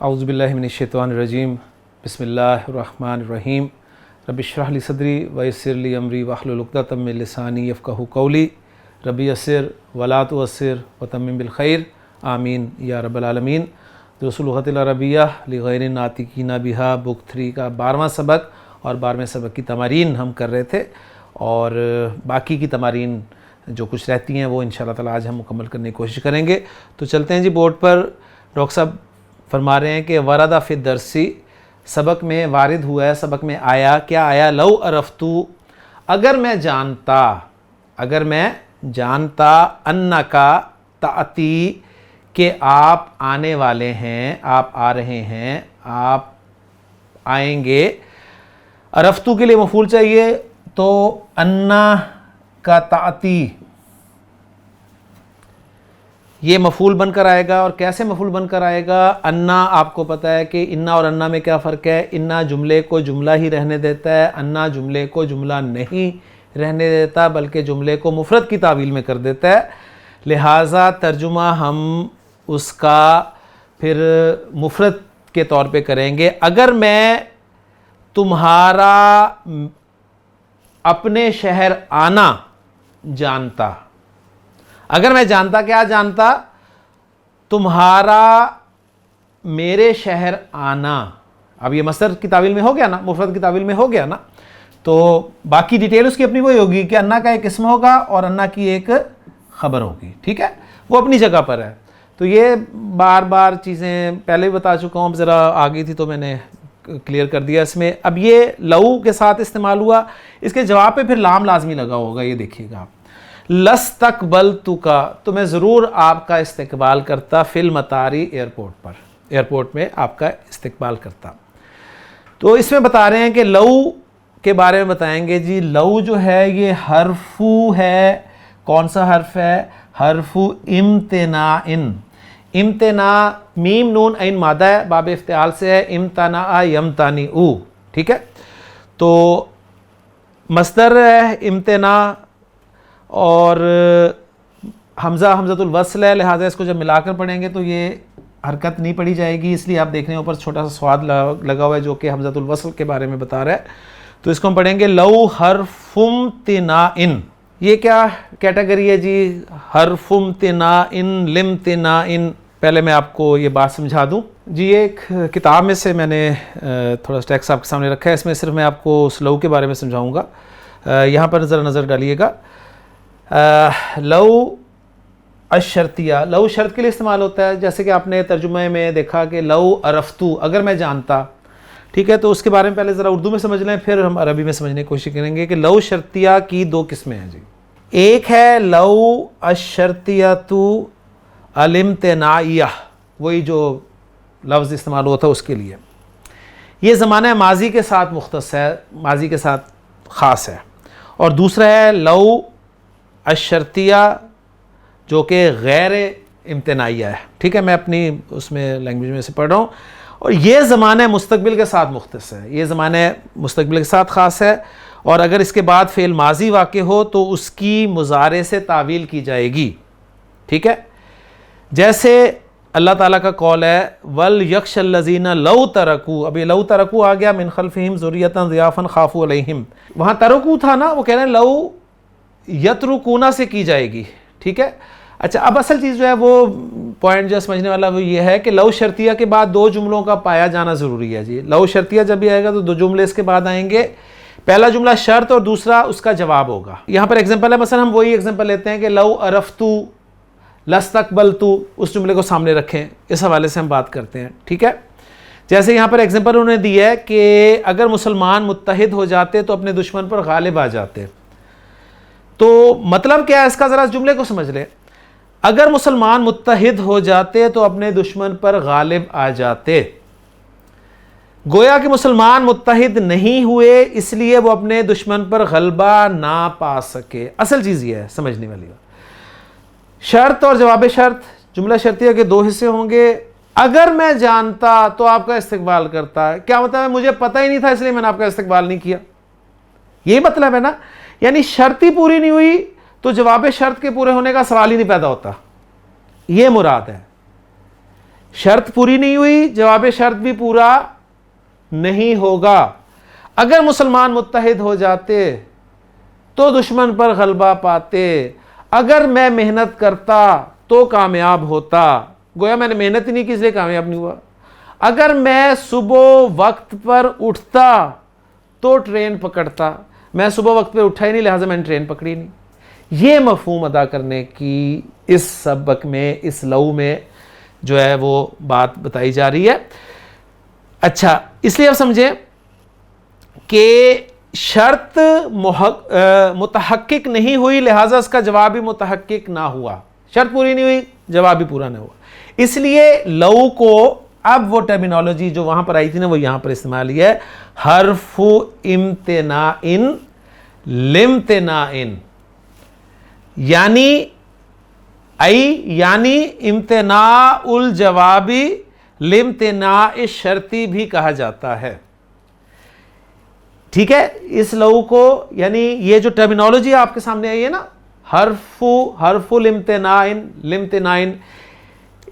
औज़ुबिल्लाहि मिनश्शैतानिर्रजीम बिस्मिल्लाहिर्रहमानिर्रहीम रब्बि इश्रह ली सदरी व यस्सिर ली अमरी वहलुल उक़दतम मिन लिसानी यफ़क़हू क़ौली रब्बि यस्सिर वला तुअस्सिर व तम्मिम बिल खैर आमीन या रब्बल आलमीन। दुरुस लुग़तिल अरबिय्या लिग़ैरिन नातिक़ीना बिहा बुक 3 का 12वां सबक और 12वें सबक की तमारीन हम कर रहे थे और बाकी की तमारीन जो कुछ रहती हैं वो इंशाअल्लाह ताला आज हम मुकम्मल करने की कोशिश करेंगे। तो चलते हैं जी बोर्ड पर। डॉक्टर साहब फरमा रहे हैं कि वरदा फ़ी दरसी, सबक में वारिद हुआ है, सबक में आया, क्या आया? लौ अरफ्तु, अगर मैं जानता अन्ना का ताती, कि आप आने वाले हैं, आप आ रहे हैं, आप आएंगे। अरफ्तु के लिए मफूल चाहिए तो अन्ना का ताती ये मफूल बनकर आएगा। और कैसे मफूल बनकर आएगा? अन्ना, आपको पता है कि इन्ना और अन्ना में क्या फ़र्क है। इन्ना जुमले को जुमला ही रहने देता है, अन्ना जुमले को जुमला नहीं रहने देता बल्कि जुमले को मुफरद की तावील में कर देता है। लिहाजा तर्जुमा हम उसका फिर मुफरद के तौर पे करेंगे। अगर मैं तुम्हारा अपने शहर आना जानता, अगर मैं जानता, क्या जानता? तुम्हारा मेरे शहर आना। अब ये मसदर की तावील में हो गया ना, मुफरद की तावील में हो गया ना। तो बाकी डिटेल उसकी अपनी वही होगी कि अन्ना का एक इस्म होगा और अन्ना की एक ख़बर होगी, ठीक है, वो अपनी जगह पर है। तो ये बार बार चीज़ें पहले भी बता चुका हूँ, ज़रा आ गई थी तो मैंने क्लियर कर दिया इसमें। अब ये लऊ के साथ इस्तेमाल हुआ, इसके जवाब पे फिर लाम लाजमी लगा होगा, ये देखिएगा आप। लस्तकबलतु का, तो मैं ज़रूर आपका इस्तकबाल करता, फिल मतारी, एयरपोर्ट पर, एयरपोर्ट में आपका इस्तकबाल करता। तो इसमें बता रहे हैं कि लऊ के बारे में बताएंगे जी। लऊ जो है ये हरफू है, कौन सा हर्फ है? हरफू इम्तिनाइन। इम्तना मीम नून ऐन मादा है, बाब इफ्तिआल से है, इम्तना यमतानी ऊ, ठीक है। तो मस्दर है इम्तना और हमज़ा हमज़तुल वस्ल है, लिहाजा इसको जब मिलाकर पढ़ेंगे तो ये हरकत नहीं पढ़ी जाएगी, इसलिए आप देख रहे हैं ऊपर छोटा सा स्वाद लगा हुआ है जो कि हमज़तुल वस्ल के बारे में बता रहा है। तो इसको हम पढ़ेंगे लऊ हरफुम तिनाइन। ये क्या कैटेगरी है जी? हरफुम तिनाइन, लिम तिनाइन। पहले मैं आपको ये बात समझा दूं जी। ये एक किताब में से मैंने थोड़ा टेक्स्ट आपके सामने रखा है, इसमें सिर्फ मैं आपको उस लऊ के बारे में समझाऊँगा। यहाँ पर ज़रा नज़र डालिएगा। लऊ अशर्तिया, लऊ शर्त के लिए इस्तेमाल होता है, जैसे कि आपने तर्जुमे में देखा कि लऊ अरफ्तु, अगर मैं जानता, ठीक है। तो उसके बारे में पहले ज़रा उर्दू में समझ लें, फिर हम अरबी में समझने की कोशिश करेंगे कि लऊ शर्तिया की दो किस्में हैं जी। एक है लऊ अशर्तियतु अलिम्तनाइया, वही जो लफ्ज़ इस्तेमाल हुआ था उसके लिए। ये ज़माना माजी के साथ मुख्तस है, माजी के साथ ख़ास है। और दूसरा है लऊ अशर्तिया जो कि गैर इम्तनाइया है, ठीक है। मैं अपनी उसमें लैंग्वेज में से पढ़ रहा हूँ। और ये ज़माने मुस्तकबिल के साथ मुख्तस है, ये ज़माने मुस्तकबिल के साथ ख़ास है। और अगर इसके बाद फ़ेल माजी वाक़े हो तो उसकी मुज़ारे से तावील की जाएगी, ठीक है। जैसे अल्लाह ताला का कौल है वल यख्शल्लज़ीना लौ तरकू, अब ये लौ तरकू आ गया, मिन खल्फ़िहिम ज़ुर्रियतन ज़ियाफ़न ख़ाफ़ू अलैहिम। वहाँ तरकू था ना, वो कह रहे हैं लौ यतरुकूना से की जाएगी, ठीक है। अच्छा, अब असल चीज़ जो है वो पॉइंट जो समझने वाला वो ये है कि लऊ शर्तिया के बाद दो जुमलों का पाया जाना ज़रूरी है जी। लऊ शर्तिया जब भी आएगा तो दो जुमले इसके बाद आएंगे, पहला जुमला शर्त और दूसरा उसका जवाब होगा। यहाँ पर एग्जांपल है, मसलन हम वही एग्जांपल लेते हैं कि लऊ अरफ्तु लस्तकबलतु, उस जुमले को सामने रखें, इस हवाले से हम बात करते हैं, ठीक है। जैसे यहाँ पर एग्जांपल उन्होंने दिया है कि अगर मुसलमान मुत्तहिद हो जाते तो अपने दुश्मन पर गालिब आ जाते। तो मतलब क्या है इसका, ज़रा जुमले को समझ लें। अगर मुसलमान मुत्तहिद हो जाते तो अपने दुश्मन पर गालिब आ जाते। गोया कि मुसलमान मुत्तहिद नहीं हुए इसलिए वो अपने दुश्मन पर गलबा ना पा सके। असल चीज़ ये है समझने वाली बात। शर्त और जवाब शर्त, जुमला शर्तिया के दो हिस्से होंगे। अगर मैं जानता तो आपका इस्तकबाल करता, क्या मतलब है? मुझे पता ही नहीं था इसलिए मैंने आपका इस्तकबाल नहीं किया, यही मतलब है ना। यानी शर्त ही पूरी नहीं हुई तो जवाब शर्त के पूरे होने का सवाल ही नहीं पैदा होता, ये मुराद है। शर्त पूरी नहीं हुई, जवाब शर्त भी पूरा नहीं होगा। अगर मुसलमान मुत्तहिद हो जाते तो दुश्मन पर गलबा पाते, अगर मैं मेहनत करता तो कामयाब होता, गोया मैंने मेहनत ही नहीं की इसलिए कामयाब नहीं हुआ। अगर मैं सुबह वक्त पर उठता तो ट्रेन पकड़ता, मैं सुबह वक्त पर उठा ही नहीं लिहाजा मैंने ट्रेन पकड़ी नहीं। ये मफहूम अदा करने की इस सबक में, इस लऊ में जो है वो बात बताई जा रही है। अच्छा, इसलिए आप समझें कि शर्त मुतहक्किक नहीं हुई, लिहाजा इसका जवाब भी मुतहक्किक ना हुआ। शर्त पूरी नहीं हुई, जवाब भी पूरा नहीं हुआ। इसलिए लऊ को अब वो टर्मिनोलॉजी जो वहां पर आई थी ना, वो यहां पर इस्तेमाल है, हर्फु इम्तिनाइन लिम्तिनाइन, यानी इम्तिनाउल जवाबी लिम्तिना शर्ती भी कहा जाता है। ठीक है, इस लऊ को, यानी ये जो टर्मिनोलॉजी आपके सामने आई है ना, हर्फुल लिम्तिनाइन,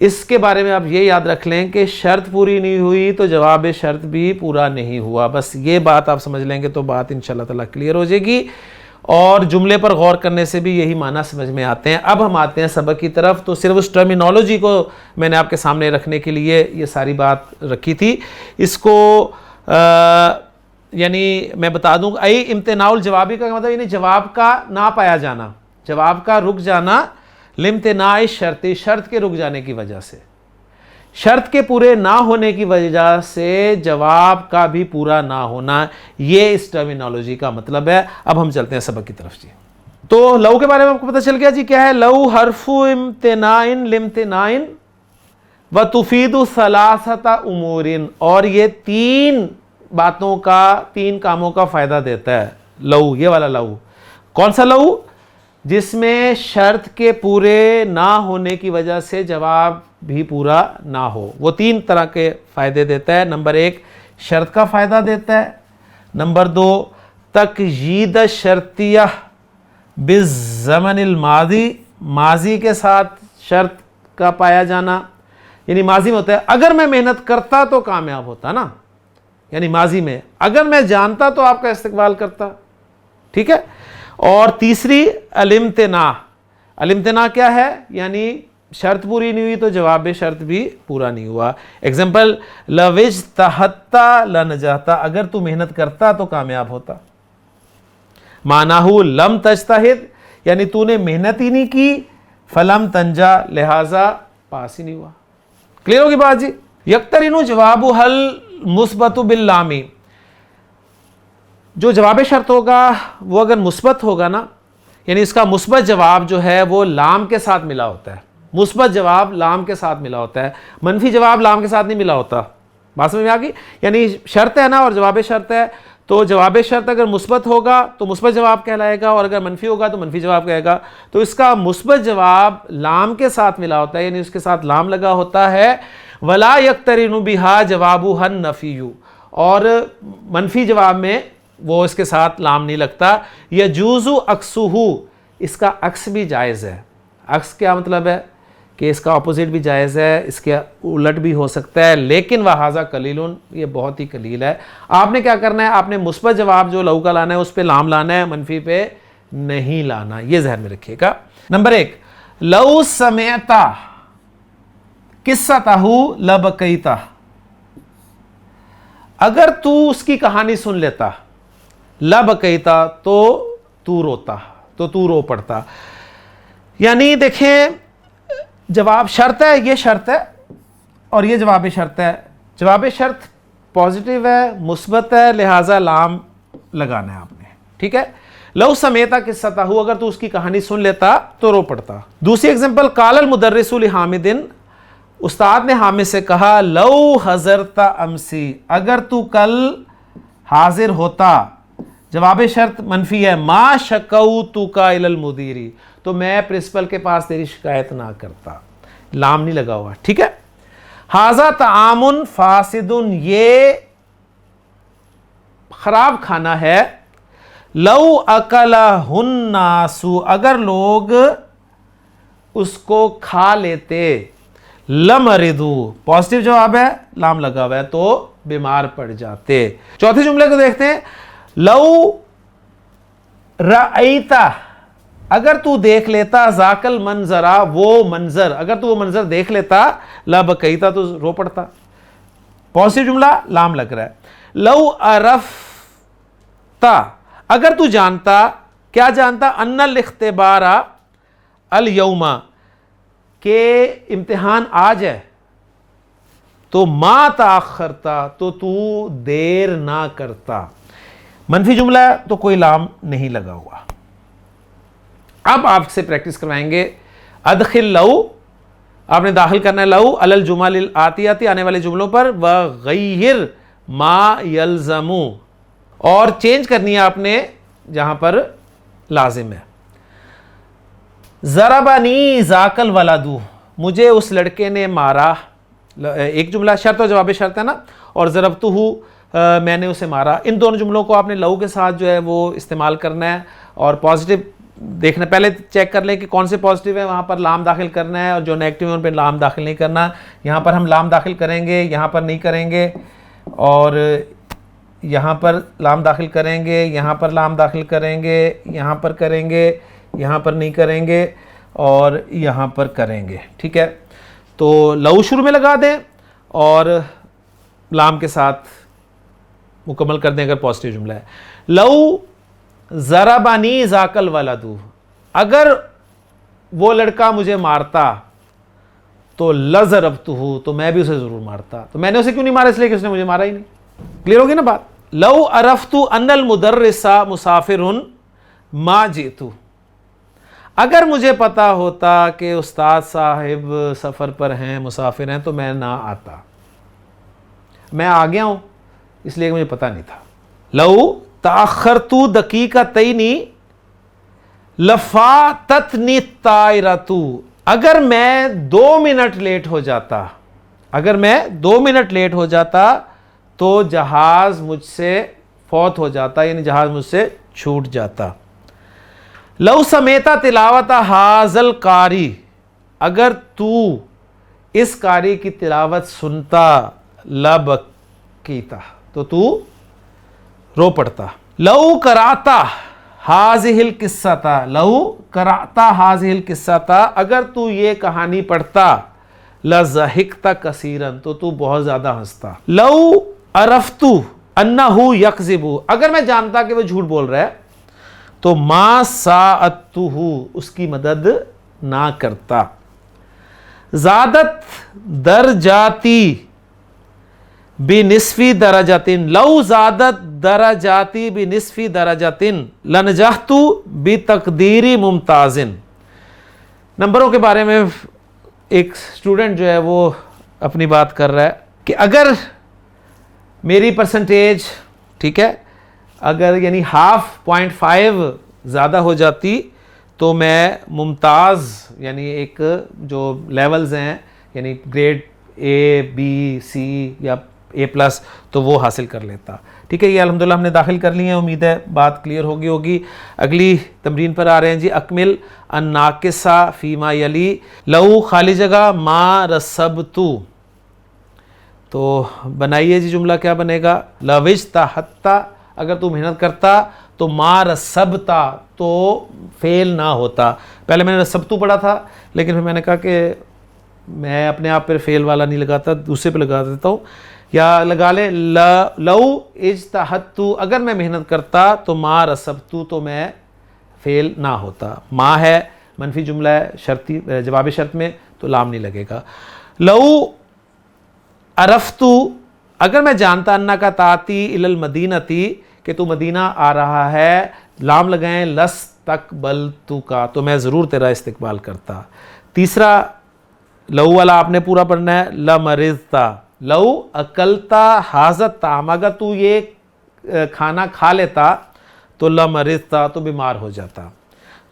इसके बारे में आप ये याद रख लें कि शर्त पूरी नहीं हुई तो जवाब शर्त भी पूरा नहीं हुआ। बस ये बात आप समझ लेंगे तो बात इंशाल्लाह ताला क्लियर हो जाएगी, और जुमले पर गौर करने से भी यही माना समझ में आते हैं। अब हम आते हैं सबक की तरफ। तो सिर्फ उस टर्मिनोलॉजी को मैंने आपके सामने रखने के लिए ये सारी बात रखी थी। इसको यानी मैं बता दूं, आई इम्तिनाउल जवाबी का मतलब यानी जवाब का ना पाया जाना, जवाब का रुक जाना, लिम्तिनाए शर्ती, शर्त के रुक जाने की वजह से, शर्त के पूरे ना होने की वजह से जवाब का भी पूरा ना होना, ये इस टर्मिनोलॉजी का मतलब है। अब हम चलते हैं सबक की तरफ जी। तो लऊ के बारे में आपको पता चल गया जी क्या है। लऊ हर्फु इम्तिनाइन लिम्तिनाइन व तुफीदु सलासता उमूरिन, और ये तीन बातों का, तीन कामों का फायदा देता है लऊ, ये वाला लऊ। कौन सा लऊ? जिसमें शर्त के पूरे ना होने की वजह से जवाब भी पूरा ना हो। वो तीन तरह के फायदे देता है। नंबर एक, शर्त का फायदा देता है। नंबर दो, तकयीद शर्तिया बिज़्ज़मनिल माज़ी, माजी के साथ शर्त का पाया जाना, यानी माजी में होता है अगर मैं मेहनत करता तो कामयाब होता ना, यानी माजी में अगर मैं जानता तो आपका इस्तेकबाल करता। ठीक है। और तीसरी अलिम्तना, अलिम्तना क्या है? यानी शर्त पूरी नहीं हुई तो जवाब शर्त भी पूरा नहीं हुआ। एग्जाम्पल, लविज तहत्ता लनजाता, अगर तू मेहनत करता तो कामयाब होता। मानाहू लम तजतहिद, यानी तूने मेहनत ही नहीं की, फलम तंजा, लिहाजा पास ही नहीं हुआ। क्लियर होगी बात जी। यक्तरिनु जवाबु हल मुस्बतु बिल्लामी, जो जवाब शर्त होगा वो अगर मुस्बत होगा ना, यानी इसका मुस्बत जवाब जो है वो लाम के साथ मिला होता है। मुस्बत जवाब लाम के साथ मिला होता है, मनफी जवाब लाम के साथ नहीं मिला होता। बात समझ में आ गई? यानी शर्त है ना और जवाब शर्त है, तो जवाब शर्त अगर मुस्बत होगा तो मुस्बत जवाब कहलाएगा, और अगर मनफी होगा तो मनफी जवाब कहेगा। तो इसका मुस्बत जवाब लाम के साथ मिला होता है, यानी उसके साथ लाम लगा होता है। वला यक्तरिनु बिहा जवाबु हन नफीयु, और मनफी जवाब में वो इसके साथ लाम नहीं लगता। यजूज़ु अक्सुहु, इसका अक्स भी जायज़ है। अक्स क्या मतलब है? कि इसका अपोजिट भी जायज़ है, इसके उलट भी हो सकता है, लेकिन वहाजा कलीलुन, ये बहुत ही कलील है। आपने क्या करना है? आपने मुस्बत जवाब जो लऊ का लाना है उस पर लाम लाना है, मनफी पे नहीं लाना, ये ज़हन में रखिएगा। नंबर एक, लऊ समेता किस्सतहु लबकैता, अगर तू उसकी कहानी सुन लेता, लबकैता तो तू रोता, तो तू रो पड़ता। यानी देखें, जवाब शर्त है, ये शर्त है, और ये जवाब शर्त है। जवाब शर्त पॉजिटिव है, मुस्बत है, लिहाजा लाम लगाना है आपने। ठीक है। लऊ समेता किस्सतहु, अगर तू उसकी कहानी सुन लेता तो रो पड़ता। दूसरी एग्जांपल, कालल मुदर्रिसु लिहामिदिन, उस्ताद ने हामिद से कहा, लऊ हज़रता अमसी, अगर तू कल हाजिर होता। जवाब शर्त मनफी है, मा शकौतु का इलल मुदीरी, तो मैं प्रिंसिपल के पास तेरी शिकायत ना करता, लाम नहीं लगा हुआ। ठीक है। हाजा तामुन फासिदुन, ये खराब खाना है। लऊ अकला हुन्नासु, अगर लोग उसको खा लेते। लमरिदू, पॉजिटिव जवाब है, लाम लगा हुआ है तो बीमार पड़ जाते। चौथे जुमले को देखते हैं, लऊ रअयता, अगर तू देख लेता, जाकल मंजरा, वो मंजर, अगर तू वो मंजर देख लेता, ला बकईता, तो रो पड़ता। पॉजिटिव जुमला, लाम लग रहा है। लऊ अरफता, अगर तू जानता, क्या जानता, अन्नल इख्तिबारा अल यौमा, के इम्तिहान आज है, तो मा ताखरता, तो तू देर ना करता। मनफी जुमला है तो कोई लाम नहीं लगा हुआ। अब आपसे प्रैक्टिस करवाएंगे, अदखिल लऊ, आपने दाखिल करना है लऊ अलल जुमल आती आती, आने वाले जुमलों पर, व गय्यर मा यलजमू, और चेंज करनी है आपने जहां पर लाजिम है। ज़रबनी ज़ाकल वलादू, मुझे उस लड़के ने मारा, एक जुमला शर्त और जवाब शर्त है ना, और ज़रबतुहु, मैंने उसे मारा। इन दोनों जुमलों को आपने लऊ के साथ जो है वो इस्तेमाल करना है, और पॉजिटिव देखना, पहले चेक कर लें कि कौन से पॉजिटिव है, वहाँ पर लाम दाखिल करना है, और जो नेगेटिव है उन पर लाम दाखिल नहीं करना। यहाँ पर हम लाम दाखिल करेंगे, यहाँ पर नहीं करेंगे, और यहाँ पर लाम दाखिल करेंगे, यहाँ पर लाम दाखिल करेंगे, यहाँ पर करेंगे, यहाँ पर नहीं करेंगे, और यहाँ पर करेंगे। ठीक है, तो लऊ शुरू में लगा दें और लाम के साथ मुकम्मल कर दें अगर पॉजिटिव जुमला है। लऊ ज़रबानी ज़ाकल वलदू, अगर वो लड़का मुझे मारता तो लज़रबतुहु, तो मैं भी उसे ज़रूर मारता। तो मैंने उसे क्यों नहीं मारा, इसलिए कि उसने मुझे मारा ही नहीं। क्लियर होगी ना बात। लऊ अरफ्तु अन्नल मुदर्रिसा मुसाफिरुन मा जीतू, अगर मुझे पता होता कि उस्ताद साहिब सफ़र पर हैं, मुसाफिर हैं, तो मैं ना आता। मैं आ गया हूँ इसलिए मुझे पता नहीं था। लऊ ताखरतु दकीकतैनी लफाततनी तायरतु, अगर मैं 2 मिनट लेट हो जाता, अगर मैं 2 मिनट लेट हो जाता तो जहाज़ मुझसे फौत हो जाता, यानी जहाज़ मुझसे छूट जाता। लऊ समेता तिलावता हाजल कारी, अगर तू इस कारी की तिलावत सुनता, लब कीता, तो तू रो पड़ता। लऊ कराता हाजिहिल किस्सा, लऊ कराता हाजिहिल किस्सा, अगर तू ये कहानी पढ़ता, लज़हिकता कसीरन, तो तू बहुत ज्यादा हंसता। लऊ अरफ्तु अन्नहु यकज़िबु, अगर मैं जानता कि वो झूठ बोल रहा है, तो मा साअतुहु, उसकी मदद ना करता। ज़ादत दरजाती बिनिस्फी दरजातिन, लऊ ज़ादत दरजाती बिनिस्फी दरजातिन लनजहतु बितकदीरी मुमताजिन। नंबरों के बारे में एक स्टूडेंट जो है वो अपनी बात कर रहा है कि अगर मेरी परसेंटेज, ठीक है, अगर यानी 0.5 ज़्यादा हो जाती तो मैं मुमताज़, यानी एक जो लेवल्स हैं, यानी ग्रेड A, B, C या A+, तो वो हासिल कर लेता। ठीक है, ये अल्हम्दुलिल्लाह हमने दाखिल कर ली है, उम्मीद है बात क्लियर होगी। अगली तमरीन पर आ रहे हैं जी। अकमिल अन्नाकिसा फ़ीमा यली, लऊ खाली जगह मा रसबतु, तो बनाइए जी जुमला क्या बनेगा। लविजता हत्ता, अगर तू मेहनत करता तो मा रसबता, तो फेल ना होता। पहले मैंने रसबतु पढ़ा था, लेकिन फिर मैंने कहा कि मैं अपने आप पर फेल वाला नहीं लगाता, दूसरे पे लगा देता हूँ, या लगा ले लऊ इज्तहदतु, अगर मैं मेहनत करता तो मा रसबतु, तो मैं फेल ना होता। मा है मनफी जुमला है, शर्ती जवाब शर्त में, तो लाम नहीं लगेगा। लऊ अरफ्तु, अगर मैं जानता, अन्ना का ताती इलल मदीनती, कि तू मदीना आ रहा है, लाम लगाएं लस तकबलतु का, तो मैं ज़रूर तेरा इस्तकबाल करता। तीसरा लऊ वाला आपने पूरा पढ़ना है। लमरिज़ता, लऊ अकलता हाज़त ताम, अगर तू ये खाना खा लेता तो लमरिज़ता, तो बीमार हो जाता।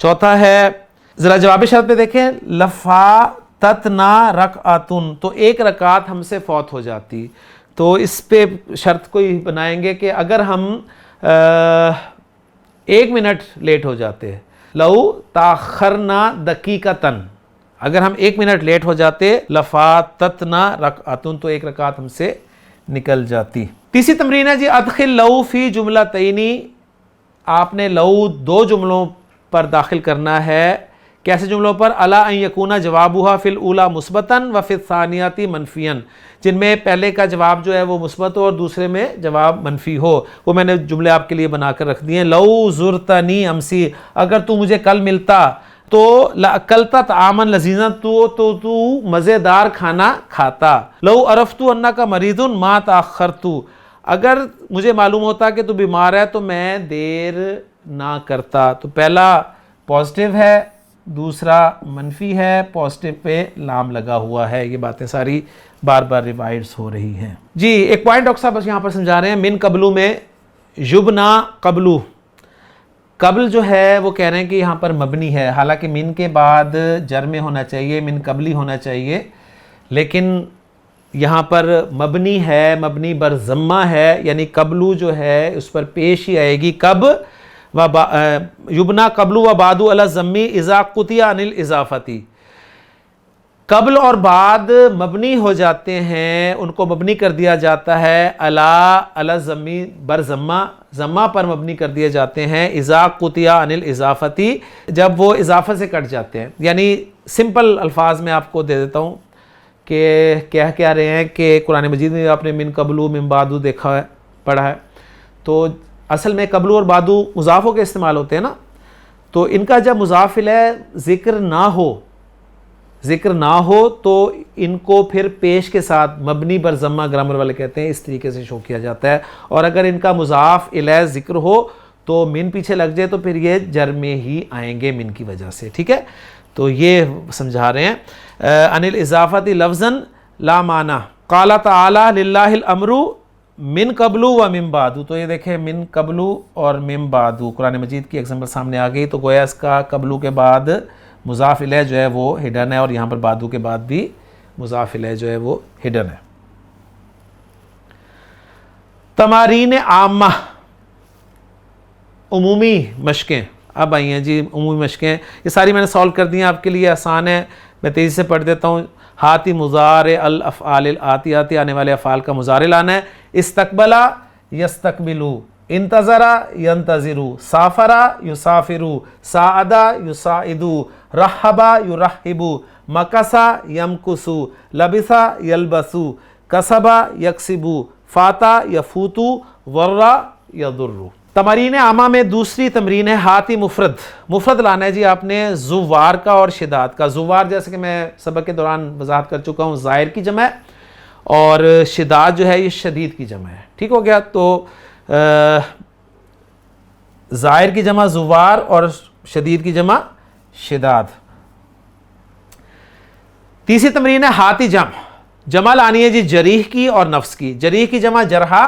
चौथा है, ज़रा जवाब शर्त पे देखें, लफ़ा ततना रकअतुन, तो एक रकात हमसे फौत हो जाती। तो इस पे शर्त को ही बनाएंगे कि अगर हम 1 मिनट लेट हो जाते, लऊ ताखरना दकीकतन, अगर हम 1 मिनट लेट हो जाते लफाततना रकअतुन, तो 1 रकात हमसे निकल जाती। तीसरी तमरीन है जी, अदखिल लऊ फी जुमला तैनी, आपने लऊ 2 जुमलों पर दाखिल करना है। कैसे जुमलों पर? अला अन यकूना जवाबुहा फिल ऊला मुस्बतन व फिल सानियाती मनफियन, जिनमें पहले का जवाब जो है वो मुस्बत हो और दूसरे में जवाब मनफी हो। वो मैंने जुमले आपके लिए बनाकर रख दिए। लऊ ज़ुरतनी अमसी, अगर तू मुझे कल मिलता तो लअकलता तामन लजीज़ा, तो तू मज़ेदार खाना खाता। लऊ अरफ्तु अन्ना का मरीज़ुन मा ताख़रतु, अगर मुझे मालूम होता कि तू बीमार है तो मैं देर ना करता। तो पहला पॉजिटिव है, दूसरा मनफी है, पॉजिटिव पे लाम लगा हुआ है। ये बातें सारी बार बार रिवाइड्स हो रही हैं जी। एक पॉइंट डॉक्टर साहब बस यहाँ पर समझा रहे हैं, मिन कबलू में युबना कबलू, कबल जो है वो कह रहे हैं कि यहाँ पर मबनी है, हालांकि मिन के बाद जर में होना चाहिए, मिन कबली होना चाहिए, लेकिन यहाँ पर मबनी है, मबनी बर ज़म्मा है, यानी कबलू जो है उस पर पेश ही आएगी। कब व युबना कबलू व बादू अला ज़म्मी इज़ा कुतिया अनिल इज़ाफ़ती, कबल और बाद मबनी हो जाते हैं, उनको मबनी कर दिया जाता है अला ज़म्मी बर ज़म्मा, ज़म्मा पर मबनी कर दिए जाते हैं। इज़ा कुतिया अनिल इज़ाफ़ती, जब वो इज़ाफ़त से कट जाते हैं। यानी सिंपल अल्फाज में आपको दे देता हूँ कि क्या रहे हैं कि कुरान मजीद में आपने मिन कबलू मिन बादू देखा है, पढ़ा है, तो असल में कबलू और बादू मुज़ाफ़ों के इस्तेमाल होते हैं ना, तो इनका जब मुज़ाफ़िल है ज़िक्र ना हो तो इनको फिर पेश के साथ मबनी बर ज़म्मा ग्रामर वाले कहते हैं, इस तरीके से शो किया जाता है। और अगर इनका मुज़ाफ़ इलैह ज़िक्र हो तो मिन पीछे लग जाए तो फिर ये जर में ही आएंगे मिन की वजह से, ठीक है। तो ये समझा रहे हैं। अनिल इज़ाफ़ती लफ्ज़न ला माना, क़ाला तआला लिल्लाहिल अम्रु मिन कबलू व मिन बादू, तो ये देखें मिन कबलू और मिन बादू कुरान मजीद की एग्जाम्पल सामने आ गई। तो गोया इसका कबलू के बाद मुज़ाफ़ इलैह जो है वो हिडन है, और यहाँ पर बादू के बाद भी मुज़ाफ़ इलैह जो है वो हिडन है। तमारीन आम्मा, उमूमी मशकें अब आई हैं जी। उमूमी मशकें ये सारी मैंने सॉल्व कर दी हैं आपके लिए, आसान है, मैं तेज़ी से पढ़ देता हूँ। हाथी मुज़ारे अल अफ़आल आती आती, आने वाले अफ़ाल का मुज़ारे लाना है। इस्तकबला यस्तकबिलू, इंतज़रा यंतज़िरू, साफ़रा युसाफ़िरू, साअदा युसाइदू, रहबा युरहिबू, मकसा यमकुसू, लबिसा यलबसू, कसबा यक्सिबू, फाता यफूतू, वर्रा यदुर्रू। तमरीन आमा में दूसरी तमरीन है हाथी मुफरद। मुफरद लाना है जी आपने ज़ुवार का और शिदात का। ज़ुवार जैसे कि मैं सबक के दौरान वजाहत कर चुका हूँ, ज़ाहिर की जमा है, और शिदात जो है ये शदीद की जमा है, ठीक हो गया। तो ज़ाहिर की जमा ज़ुवार और शदीद की जमा शिदात। तीसरी तमरीन है हाथी जमा लानी है जी जरीह की और नफ्स की। जरीह की जमा जरहा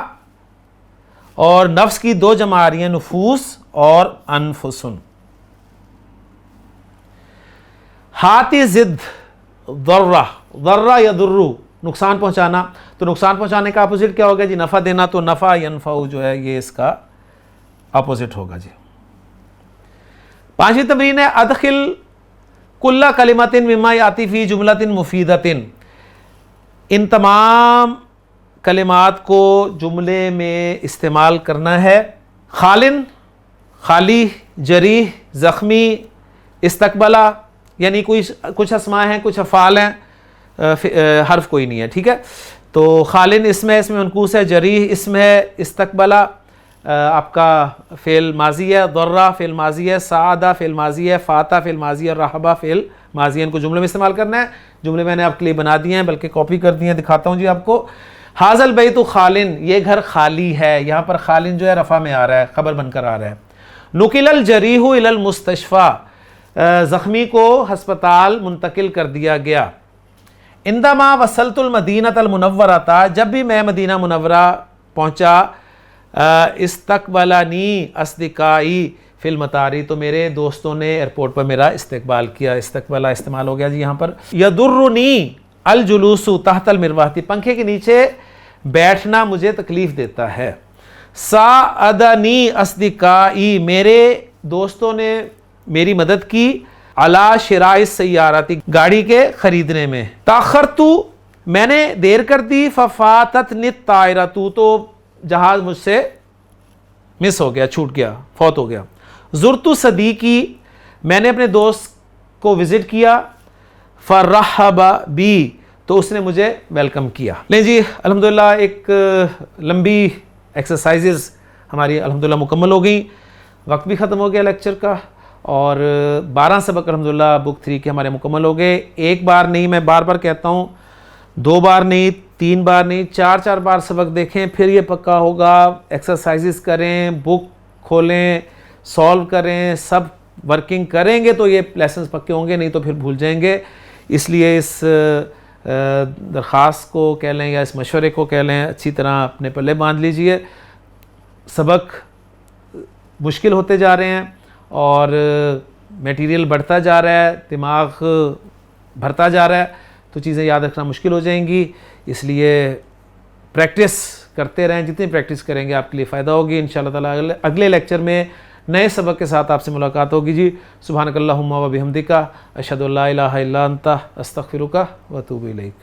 और नफ्स की 2 जमा आ रही है नुफूस और अनफुसुन। हाथी जिद दर्रा यदुर्रू, नुकसान पहुंचाना, तो नुकसान पहुंचाने का अपोजिट क्या होगा जी? नफ़ा देना, तो नफ़ा यनफ़उ जो है ये इसका अपोजिट होगा जी। 5वीं तमरीन है अदखिल कुल्ला कलिमतिन मिम्मा याती फी जुमलतिन मुफीदतिन। इन तमाम कलिमात को जुमले में इस्तेमाल करना है। खालिन, खाली, जरीह, ज़ख्मी, इस्तकबला, यानी कुछ अस्मा हैं, कुछ अफ़ाल हैं, हर्फ कोई नहीं है, ठीक है। तो खालिन इसमें मनकूस है, जरीह इसमें है, इस्तकबला आपका फ़ेल माजी है, दर्रा फ़ेल माजी है, सादा फ़ेल माजी है, फाता फ़ेल माजी है, रहबा फ़ेल माजी है। इनको जुमले में इस्तेमाल करना है। जुमले मैंने आपके लिए बना दिए हैं, बल्कि कॉपी कर दिए हैं, दिखाता हूँ जी आपको। हाज़ल बैतु खालिन, ये घर खाली है। यहाँ पर खालिन जो है रफ़ा में आ रहा है, खबर बनकर आ रहा है। नुकिलल जरीहु इलल मुस्तशफ़ा, ज़ख्मी को हस्पताल मुंतकिल कर दिया गया। इंदमा वसलतुल मदीनतल मुनव्वरता, जब भी मैं मदीना मुनव्वरा पहुँचा, इस्तकबलानी अस्दिकाई फिल मतारी, तो मेरे दोस्तों ने एयरपोर्ट पर मेरा इस्तकबाल किया। इस्तकबला इस्तेमाल हो गया जी यहाँ पर। यदुर्रुनी अल जुलूसु तहतल मिरवाती, पंखे के नीचे बैठना मुझे तकलीफ़ देता है। साअदनी अस्दिकाई, मेरे दोस्तों ने मेरी मदद की। अला शिराइ सय्यारती, गाड़ी के खरीदने में। ताखरतु, मैंने देर कर दी, फफाततनी तायरतु, तो जहाज मुझसे मिस हो गया, छूट गया, फौत हो गया। जुर्तु सदीकी, मैंने अपने दोस्त को विजिट किया, फर्रहबा बी, तो उसने मुझे वेलकम किया। लें जी, अल्हम्दुलिल्लाह एक लंबी एक्सरसाइजेज हमारी अल्हम्दुलिल्लाह मुकम्मल हो गई। वक्त भी ख़त्म हो गया लेक्चर का, और 12 सबक अल्हम्दुलिल्लाह बुक 3 के हमारे मुकम्मल हो गए। एक बार नहीं, मैं बार बार कहता हूँ, 2 बार नहीं, 3 बार नहीं, 4 बार सबक देखें, फिर ये पक्का होगा। एक्सरसाइजेस करें, बुक खोलें, सॉल्व करें, सब वर्किंग करेंगे तो ये लेसन्स पक्के होंगे, नहीं तो फिर भूल जाएंगे। इसलिए इस दरख्वास्त को कह लें या इस मशवरे को कह लें, अच्छी तरह अपने पल्ले बांध लीजिए। सबक मुश्किल होते जा रहे हैं और मटेरियल बढ़ता जा रहा है, दिमाग भरता जा रहा है, तो चीज़ें याद रखना मुश्किल हो जाएंगी। इसलिए प्रैक्टिस करते रहें, जितनी प्रैक्टिस करेंगे आपके लिए फ़ायदा होगी। इंशाअल्लाह ताला अगले लेक्चर में नए सबक के साथ आपसे मुलाकात होगी जी। सुब्हानकल्लाहुम्मा व बिहम्दिका, अशहदु अल्ला इलाहा इल्ला अंता, अस्तगफिरुका व अतूबु इलैक।